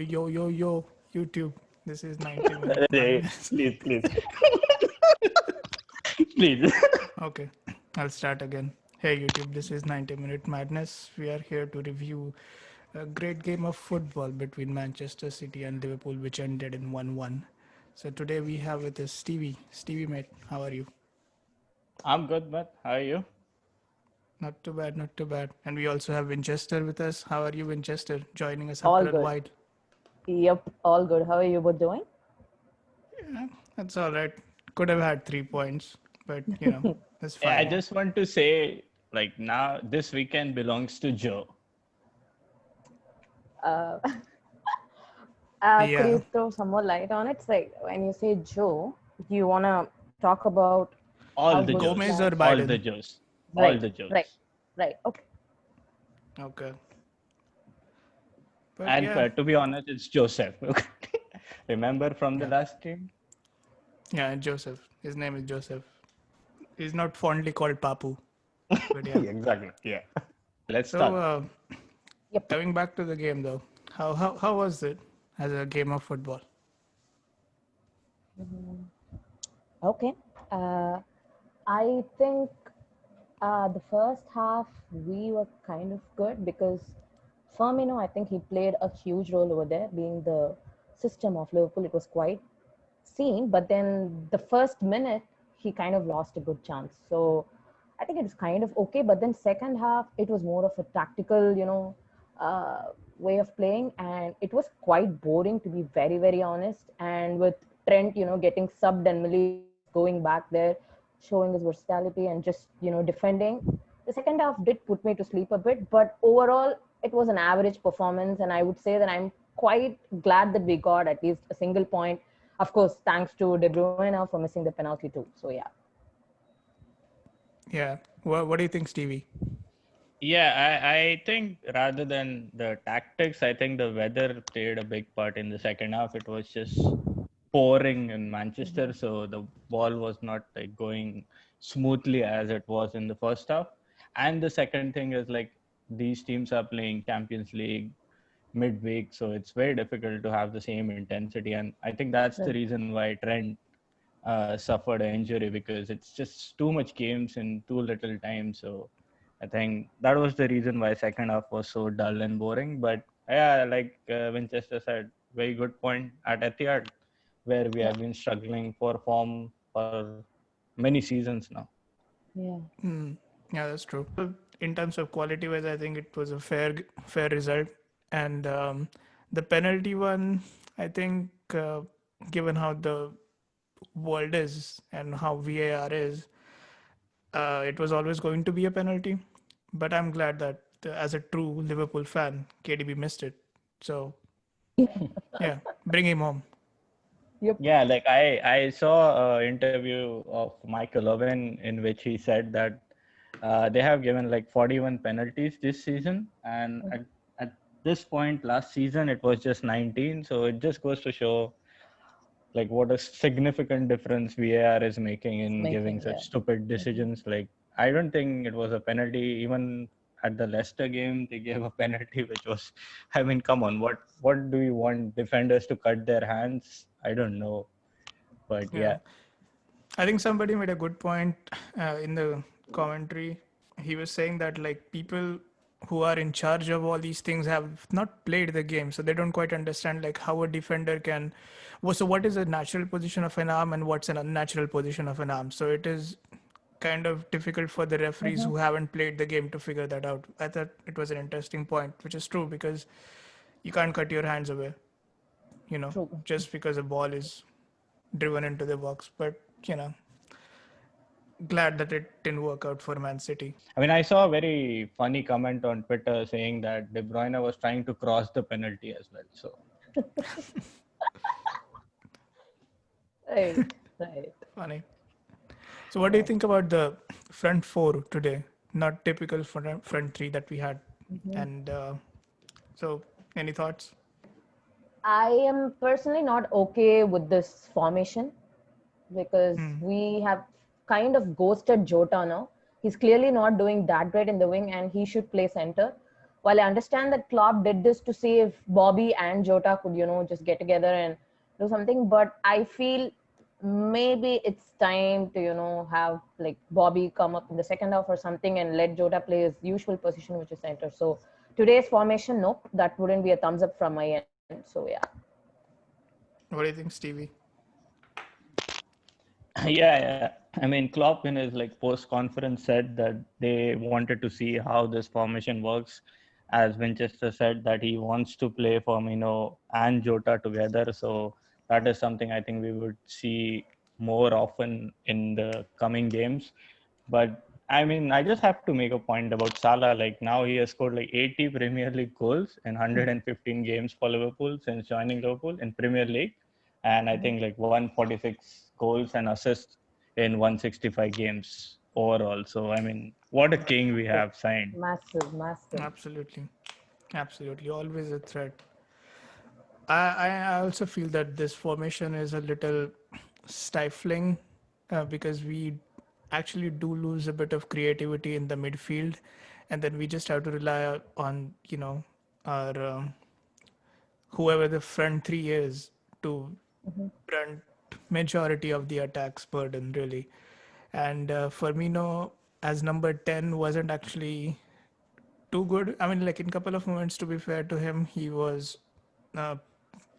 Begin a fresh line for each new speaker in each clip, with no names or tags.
Yo, YouTube. This is 90-minute madness.
Please, please.
Okay, I'll start again. Hey, YouTube. This is 90-minute madness. We are here to review a great game of football between Manchester City and Liverpool, which ended in 1-1. So today we have with us Stevie. Stevie, mate, how are you?
I'm good, but how are you?
Not too bad, not too bad. And we also have Winchester with us. How are you, Winchester? Joining us
All
after a
good.
while.
Yep, all good. How are you both doing?
Yeah, that's all right. Could have had 3 points, but that's
I
fine.
just want to say, like, now this weekend belongs to Joe.
Uh, could
Yeah.
you throw some more light on it? It's like when you say Joe, you want to talk about
All
how
the
good
Gomez
Joes.
or
that.
All the
Biden?
Joes. All
Right,
the
right,
Joes.
right. Okay.
Okay. But
And
yeah,
to be honest, it's Joseph. Remember from the
yeah,
last game?
yeah, Joseph. His name is Joseph. He's not fondly called Papu, but yeah.
Exactly. Yeah. Let's
So,
start.
Yep.
coming back to the game though, how was it as a game of football?
Okay. Uh, I think the first half we were kind of good because Firmino, I think he played a huge role over there, being the system of Liverpool. It was quite seen, but then the first minute he kind of lost a good chance. So I think it was kind of okay, but then second half it was more of a tactical, way of playing, and it was quite boring to be very, very honest. And with Trent, getting subbed and Millie going back there, showing his versatility and just defending. The second half did put me to sleep a bit, but overall it was an average performance, and I would say that I'm quite glad that we got at least a single point. Of course, thanks to De Bruyne for missing the penalty too. So yeah.
Yeah. What do you think, Stevie?
Yeah, I think rather than the tactics, I think the weather played a big part in the second half. It was just pouring in Manchester, so the ball was not like going smoothly as it was in the first half. And the second thing is like these teams are playing Champions League midweek, so it's very difficult to have the same intensity. And I think that's the
Right.
reason why Trent suffered an injury because it's just too much games in too little time. So I think that was the reason why second half was so dull and boring. But yeah, like Winchester said, very good point at Etihad, where we
Yeah.
have been struggling for form for many seasons now.
Yeah.
Yeah, that's true. In terms of quality wise, I think it was a fair result, and the penalty one, I think, given how the world is and how VAR is, it was always going to be a penalty. But I'm glad that as a true Liverpool fan, KDB missed it. So yeah, bring him home.
Yep.
Yeah, like I saw an interview of Michael Owen in which he said that they have given like 41 penalties this season, and at this point last season it was just 19. So it just goes to show like what a significant difference VAR is making
It's
in giving
making,
such
yeah.
stupid decisions. Like I don't think it was a penalty. Even at the Leicester game, they gave a penalty, which was, I mean, come on, what do you want defenders to cut their hands? I don't know, but
Yeah,
yeah,
I think somebody made a good point in the commentary. He was saying that like people who are in charge of all these things have not played the game, so they don't quite understand like how a defender can. Well, so what is a natural position of an arm and what's an unnatural position of an arm? So it is kind of difficult for the referees who haven't played the game to figure that out. I thought it was an interesting point, which is true because you can't cut your hands away,
True.
just because a ball is driven into the box. But glad that it didn't work out for Man City.
I mean, I saw a very funny comment on Twitter saying that De Bruyne was trying to cross the penalty as well. So
Right. Right.
Funny. So, what do you think about the front four today? Not typical front three that we had. And so, any thoughts?
I am personally not okay with this formation because we have kind of ghosted Jota now. He's clearly not doing that great in the wing and he should play center. while I understand that Klopp did this to see if Bobby and Jota could, just get together and do something, but I feel maybe it's time to, have like Bobby come up in the second half or something and let Jota play his usual position, which is center. So today's formation, nope, that wouldn't be a thumbs up from my end. So yeah.
What do you think, Stevie?
Yeah. I mean, Klopp in his like post-conference said that they wanted to see how this formation works. As Winchester said, that he wants to play Firmino and Jota together. So that is something I think we would see more often in the coming games. But I mean, I just have to make a point about Salah. Like now he has scored like 80 Premier League goals in 115 games for Liverpool since joining Liverpool in Premier League, and I think like 146 goals and assists in 165 games overall. So I mean, what a king we have signed.
Massive, massive.
Absolutely. Absolutely. Always a threat. I also feel that this formation is a little stifling because we actually do lose a bit of creativity in the midfield, and then we just have to rely on our whoever the front three is to brunt majority of the attacks burden really. And Firmino as number 10 wasn't actually too good. I mean, like in couple of moments, to be fair to him, he was uh,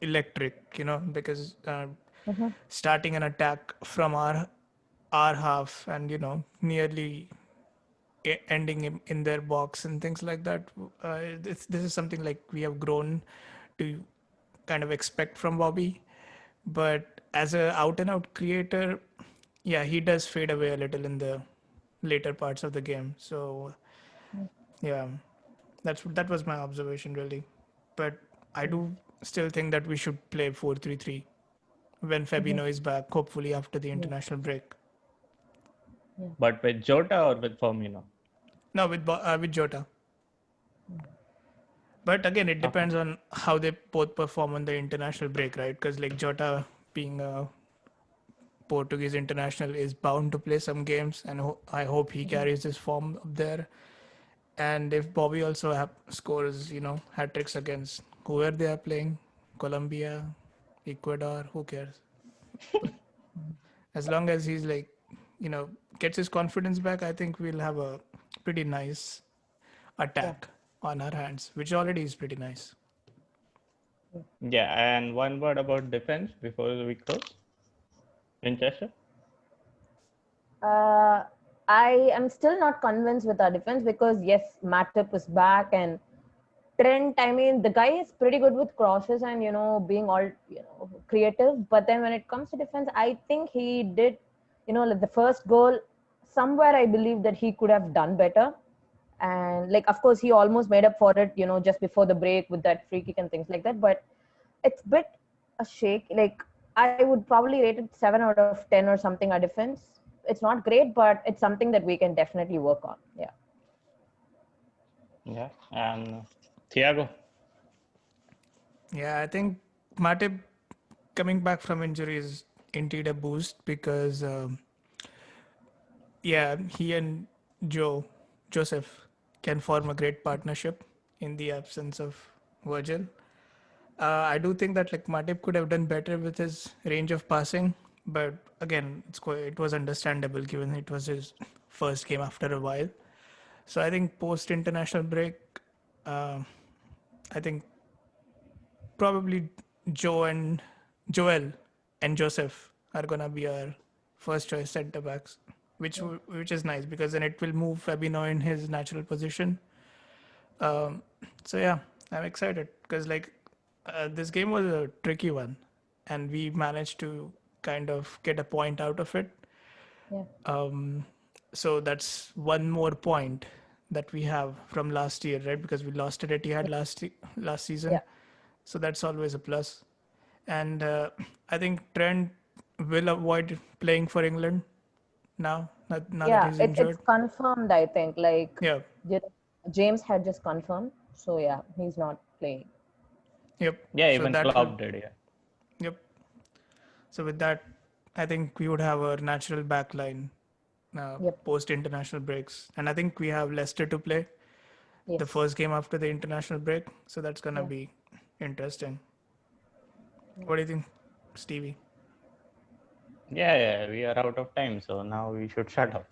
electric, because starting an attack from our half and nearly ending in their box and things like that. This is something like we have grown to kind of expect from Bobby, but as a out and out creator, yeah, he does fade away a little in the later parts of the game. So yeah, that was my observation really. But I do still think that we should play 4-3-3 when Fabinho is back, hopefully after the
Yeah.
international break.
Yeah.
But with Jota or with Firmino?
No, with Jota. But again, it
Okay.
depends on how they both perform on the international break, right? Because like Jota being a Portuguese international is bound to play some games, and I hope he carries this form up there. And if Bobby also scores, hat tricks against whoever they are playing, Colombia, Ecuador, who cares? But as long as he's like, you know, gets his confidence back, I think we'll have a pretty nice
Yeah.
attack on our hands, which already is pretty nice.
Yeah, and one word about defense before we close. Winchester.
Uh, I am still not convinced with our defense because yes, Matip is back and Trent. I mean, the guy is pretty good with crosses and being all creative. But then when it comes to defense, I think he did, like the first goal. Somewhere I believe that he could have done better, and like of course he almost made up for it, just before the break with that free kick and things like that. But it's a bit a shake. Like I would probably rate it 7 out of 10 or something. Our defense, it's not great, but it's something that we can definitely work on. Yeah.
Yeah, and Thiago.
Yeah, I think Matip coming back from injury is indeed a boost because, yeah, he and Joseph can form a great partnership in the absence of Virgil. I do think that like Matip could have done better with his range of passing, but again, it was understandable given it was his first game after a while. So I think post international break, uh, I think probably Joe and Joel and Joseph are gonna be our first choice centre backs, which is nice because then it will move Fabinho in his natural position. Um, so yeah, I'm excited because like this game was a tricky one, and we managed to kind of get a point out of it.
Yeah.
So that's one more point that we have from last year, right? Because we lost at Etihad last season,
Yeah.
so that's always a plus. And I think Trent will avoid playing for England now that
Yeah,
he's
it's
injured.
confirmed. I think like
Yeah,
you James had just confirmed, so yeah, he's not playing.
yep.
Yeah,
So
even
that will,
Klopp did. Yeah.
yep. So with that, I think we would have a natural backline
Yep.
post international breaks, and I think we have Leicester to play. the
Yes.
first game after the international break. So that's gonna
Yeah.
be interesting. What do you think, Stevie?
Yeah, we are out of time, so now we should shut up.